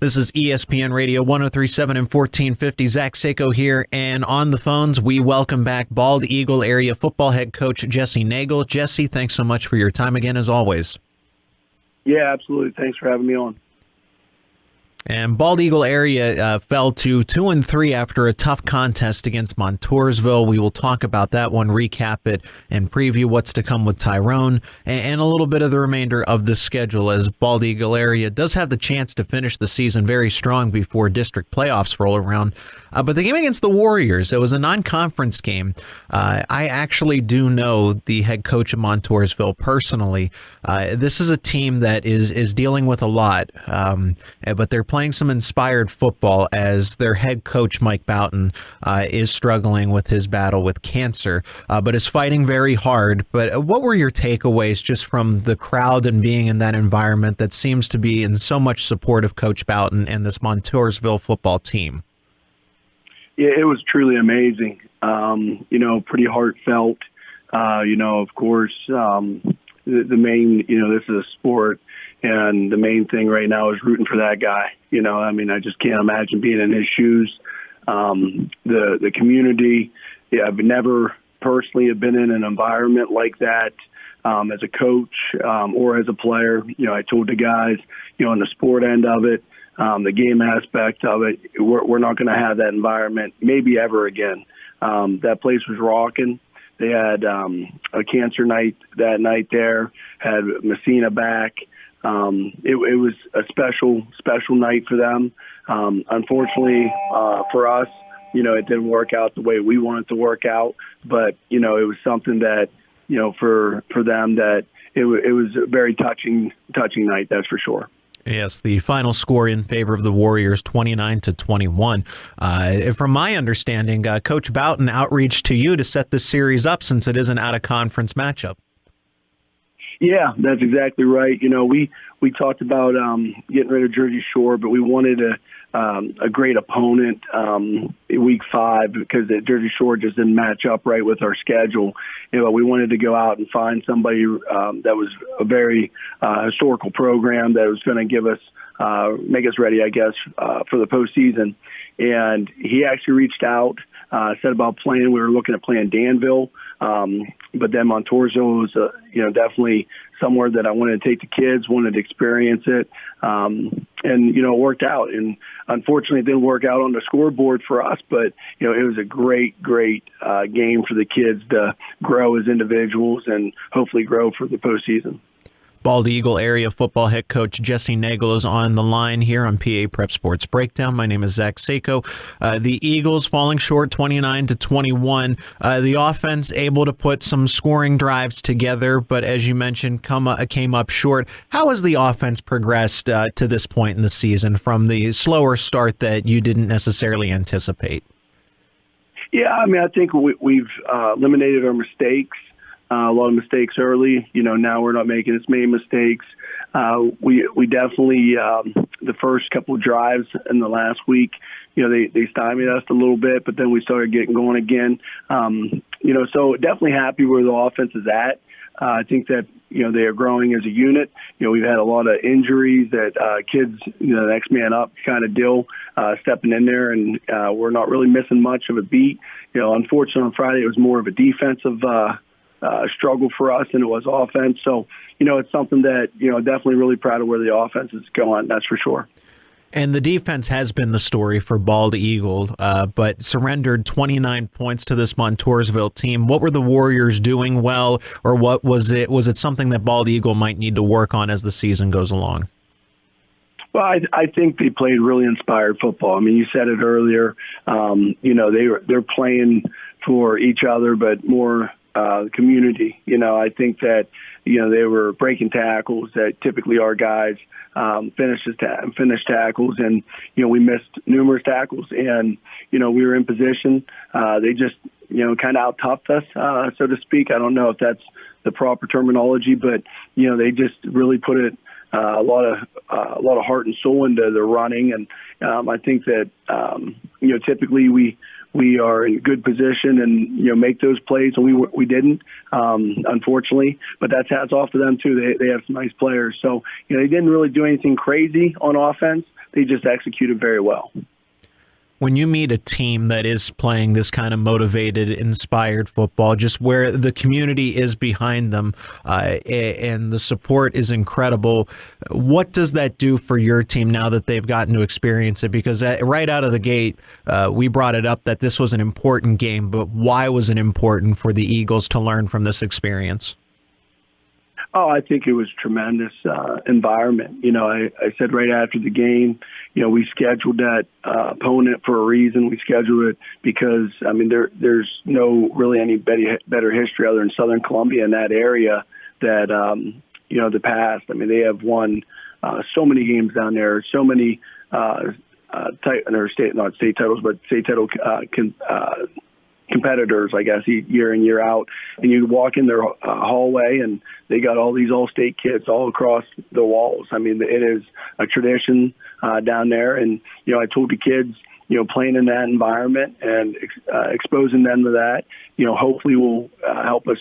This is ESPN Radio 1037 and 1450. Zach Seyko here, and on the phones, we welcome back Bald Eagle area football head coach Jesse Nagle. Jesse, thanks so much for your time again, as always. Yeah, absolutely. Thanks for having me on. And Bald Eagle area fell to 2-3 after a tough contest against Montoursville. We will talk about that one, recap it, and preview what's to come with Tyrone, and a little bit of the remainder of the schedule, as Bald Eagle area does have the chance to finish the season very strong before district playoffs roll around. But the game against the Warriors, it was a non-conference game. I actually do know the head coach of Montoursville personally. This is a team that is dealing with a lot, but they're playing some inspired football as their head coach, Mike Boughton, is struggling with his battle with cancer, but is fighting very hard. But what were your takeaways just from the crowd and being in that environment that seems to be in so much support of Coach Boughton and this Montoursville football team? Yeah, it was truly amazing. Pretty heartfelt. Of course, the main, this is a sport, and the main thing right now is rooting for that guy. I just can't imagine being in his shoes. The community, I've never personally have been in an environment like that as a coach or as a player. I told the guys, on the sport end of it, the game aspect of it, we're not going to have that environment maybe ever again. That place was rocking. They had a cancer night that night there, had Messina back. It was a special night for them. Unfortunately, for us, it didn't work out the way we wanted to work out, but, it was something that, for them that it was a very touching night, that's for sure. Yes, the final score in favor of the Warriors, 29-21. From my understanding, Coach Boughton outreached to you to set this series up since it is an out-of-conference matchup. Yeah, that's exactly right. We talked about getting rid of Jersey Shore, but we wanted a great opponent week 5 because Jersey Shore just didn't match up right with our schedule. We wanted to go out and find somebody that was a very historical program that was going to give us, make us ready, I guess, for the postseason. And he actually reached out, said about playing. We were looking at playing Danville, but then Montoursville was, definitely somewhere that I wanted to take the kids, wanted to experience it. And, it worked out. And unfortunately, it didn't work out on the scoreboard for us, but, it was a great game for the kids to grow as individuals and hopefully grow for the postseason. Bald Eagle area football head coach Jesse Nagle is on the line here on PA Prep Sports Breakdown. My name is Zach Seyko. The Eagles falling short 29-21. The offense able to put some scoring drives together, but as you mentioned, came up short. How has the offense progressed to this point in the season from the slower start that you didn't necessarily anticipate? Yeah, I think we've eliminated our mistakes. A lot of mistakes early. Now we're not making as many mistakes. We definitely, the first couple of drives in the last week, they stymied us a little bit, but then we started getting going again. So definitely happy where the offense is at. I think that, they are growing as a unit. We've had a lot of injuries that kids, the next man up kind of deal, stepping in there, and we're not really missing much of a beat. Unfortunately, on Friday, it was more of a defensive struggle for us than it was offense. So, it's something that, definitely really proud of where the offense is going. That's for sure. And the defense has been the story for Bald Eagle, but surrendered 29 points to this Montoursville team. What were the Warriors doing well, or what was it? Was it something that Bald Eagle might need to work on as the season goes along? Well, I think they played really inspired football. You said it earlier. They're playing for each other, but more community. I think that, they were breaking tackles that typically our guys finish tackles, and, we missed numerous tackles, and, we were in position. They just, kind of out-toughed us, so to speak. I don't know if that's the proper terminology, but, they just really put it a lot of heart and soul into the running, and I think that, typically we are in good position and, make those plays. And we didn't, unfortunately, but that's hats off to them too. They have some nice players. So, they didn't really do anything crazy on offense, they just executed very well. When you meet a team that is playing this kind of motivated, inspired football, just where the community is behind them and the support is incredible, what does that do for your team now that they've gotten to experience it? Because right out of the gate, we brought it up that this was an important game, but why was it important for the Eagles to learn from this experience? Oh, I think it was tremendous environment. I said right after the game, we scheduled that opponent for a reason. We scheduled it because, there's no really any better history other than Southern Columbia in that area that, the past. They have won so many games down there, so many state titles, but state title competitors, I guess, year in, year out. And you walk in their hallway and they got all these all-state kids all across the walls. It is a tradition down there. And, I told the kids, playing in that environment and exposing them to that, hopefully will help us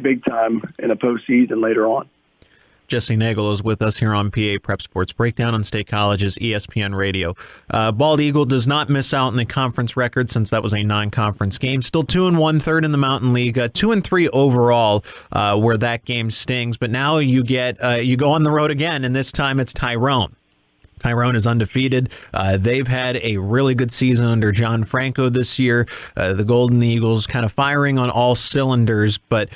big time in a postseason later on. Jesse Nagle is with us here on PA Prep Sports Breakdown on State College's ESPN Radio. Bald Eagle does not miss out on the conference record since that was a non-conference game. Still 2-1, third in the Mountain League, 2-3 overall, where that game stings. But now you go on the road again, and this time it's Tyrone. Tyrone is undefeated. They've had a really good season under John Franco this year. The Golden Eagles kind of firing on all cylinders, but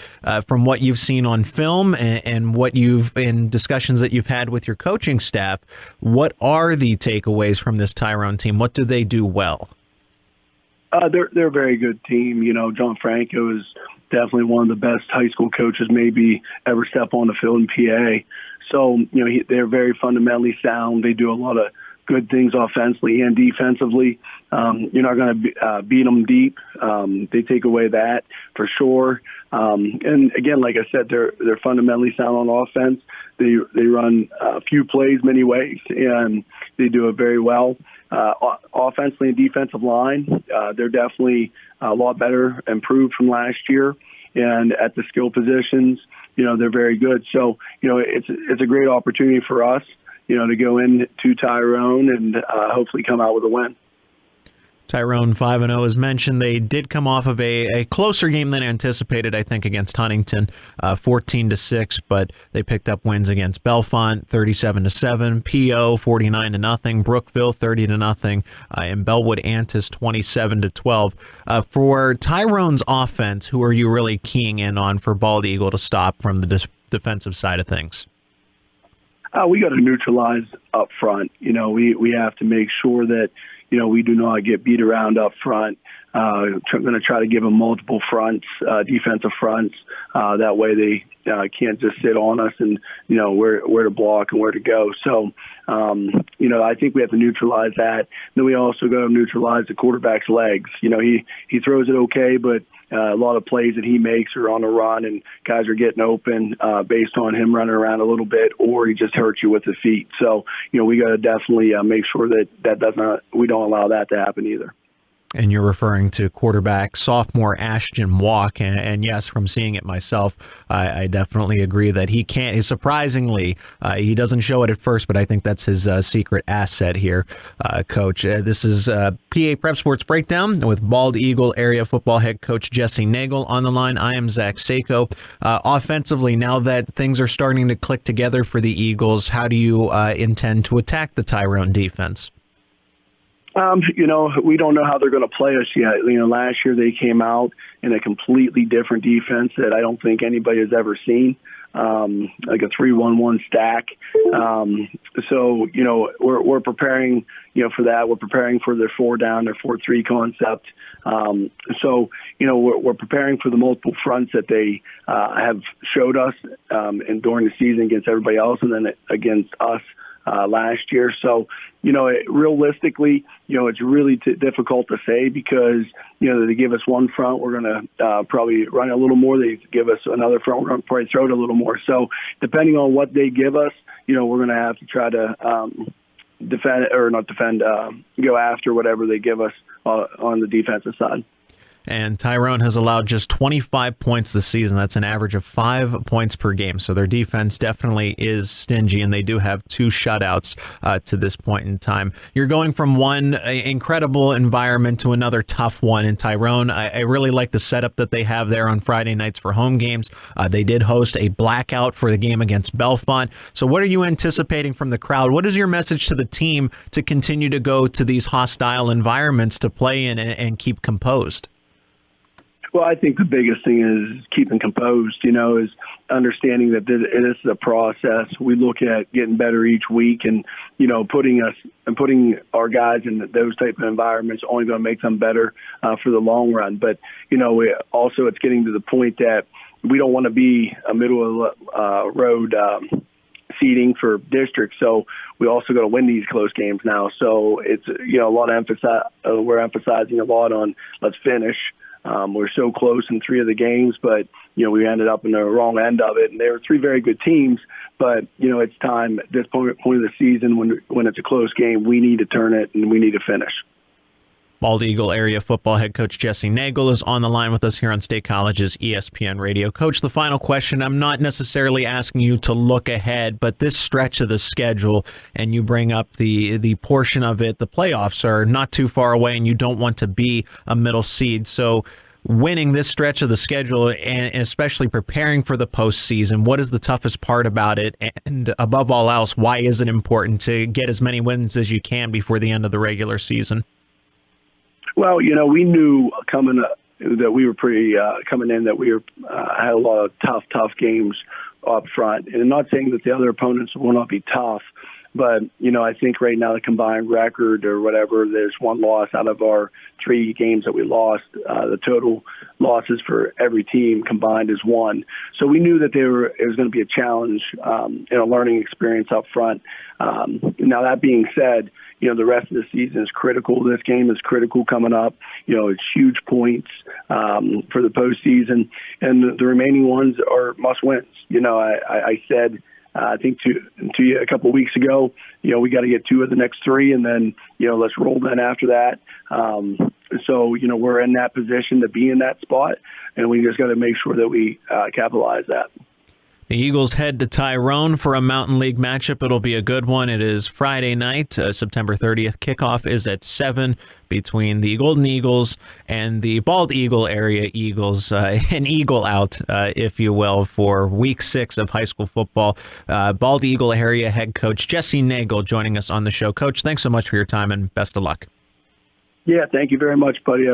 from what you've seen on film and what in discussions that you've had with your coaching staff, what are the takeaways from this Tyrone team? What do they do well? They're a very good team. John Franco is definitely one of the best high school coaches maybe ever step on the field in PA. So, they're very fundamentally sound. They do a lot of good things offensively and defensively. You're not going to beat them deep. They take away that for sure. And again, like I said, they're fundamentally sound on offense. They run a few plays many ways, and they do it very well. Offensively and defensive line, they're definitely a lot better, improved from last year. And at the skill positions, they're very good. So, it's a great opportunity for us, to go into Tyrone and hopefully come out with a win. Tyrone 5-0, as mentioned, they did come off of a closer game than anticipated, I think, against Huntington, 14-6, but they picked up wins against Bellefonte, 37-7, PO 49-0, Brookville 30-0, and Bellwood Antis 27-12. For Tyrone's offense, who are you really keying in on for Bald Eagle to stop from the defensive side of things? We got to neutralize up front. We have to make sure that we do not get beat around up front. I'm going to try to give them multiple fronts, defensive fronts. That way they can't just sit on us and, where to block and where to go. So, I think we have to neutralize that. Then we also got to neutralize the quarterback's legs. He throws it okay, but a lot of plays that he makes are on the run and guys are getting open based on him running around a little bit, or he just hurts you with the feet. So, we got to definitely make sure that we don't allow that to happen either. And you're referring to quarterback sophomore Ashton Walk. And yes, from seeing it myself, I definitely agree that he can't. Surprisingly, he doesn't show it at first, but I think that's his secret asset here, Coach. This is PA Prep Sports Breakdown with Bald Eagle area football head coach Jesse Nagle on the line. I am Zach Seyko. Offensively, now that things are starting to click together for the Eagles, how do you intend to attack the Tyrone defense? We don't know how they're going to play us yet. Last year they came out in a completely different defense that I don't think anybody has ever seen, like a 3-1-1 stack. So, we're preparing, for that. We're preparing for their 4-down, their 4-3 concept. So, we're preparing for the multiple fronts that they have showed us and during the season against everybody else and then against us last year. So, realistically, it's really difficult to say because, they give us one front, we're going to probably run a little more. They give us another front, we're going to probably throw it a little more. So depending on what they give us, we're going to have to try to go after whatever they give us on the defensive side. And Tyrone has allowed just 25 points this season. That's an average of 5 points per game. So their defense definitely is stingy, and they do have 2 shutouts to this point in time. You're going from one incredible environment to another tough one in Tyrone. I really like the setup that they have there on Friday nights for home games. They did host a blackout for the game against Bellefonte. So what are you anticipating from the crowd? What is your message to the team to continue to go to these hostile environments to play in and keep composed? Well, I think the biggest thing is keeping composed, is understanding that this is a process. We look at getting better each week, and, putting our guys in those type of environments only going to make them better for the long run. But, it's getting to the point that we don't want to be a middle of road seeding for districts. So we also got to win these close games now. So it's, a lot of we're emphasizing a lot on let's finish. We're so close in 3 of the games, but, we ended up in the wrong end of it. And they were 3 very good teams, but, it's time at this point of the season when it's a close game, we need to turn it and we need to finish. Bald Eagle area football head coach Jesse Nagle is on the line with us here on State College's ESPN Radio. Coach, the final question, I'm not necessarily asking you to look ahead, but this stretch of the schedule, and you bring up the portion of it, the playoffs are not too far away, and you don't want to be a middle seed. So winning this stretch of the schedule, and especially preparing for the postseason, what is the toughest part about it? And above all else, why is it important to get as many wins as you can before the end of the regular season? Well, we knew coming up that we were coming in that we had a lot of tough games up front. And I'm not saying that the other opponents will not be tough, but, I think right now the combined record or whatever, there's 1 loss out of our 3 games that we lost. The total losses for every team combined is 1. So we knew that it was going to be a challenge and a learning experience up front. Now, that being said, the rest of the season is critical. This game is critical coming up. It's huge points for the postseason, and the remaining ones are must-wins. I said, I think to you a couple of weeks ago, we got to get 2 of the next 3, and then, let's roll then after that. So, we're in that position to be in that spot, and we just got to make sure that we capitalize that. The Eagles head to Tyrone for a Mountain League matchup. It'll be a good one. It is Friday night, September 30th. Kickoff is at 7 between the Golden Eagles and the Bald Eagle area Eagles. An eagle out, if you will, for Week 6 of high school football. Bald Eagle area head coach Jesse Nagle joining us on the show. Coach, thanks so much for your time and best of luck. Yeah, thank you very much, buddy.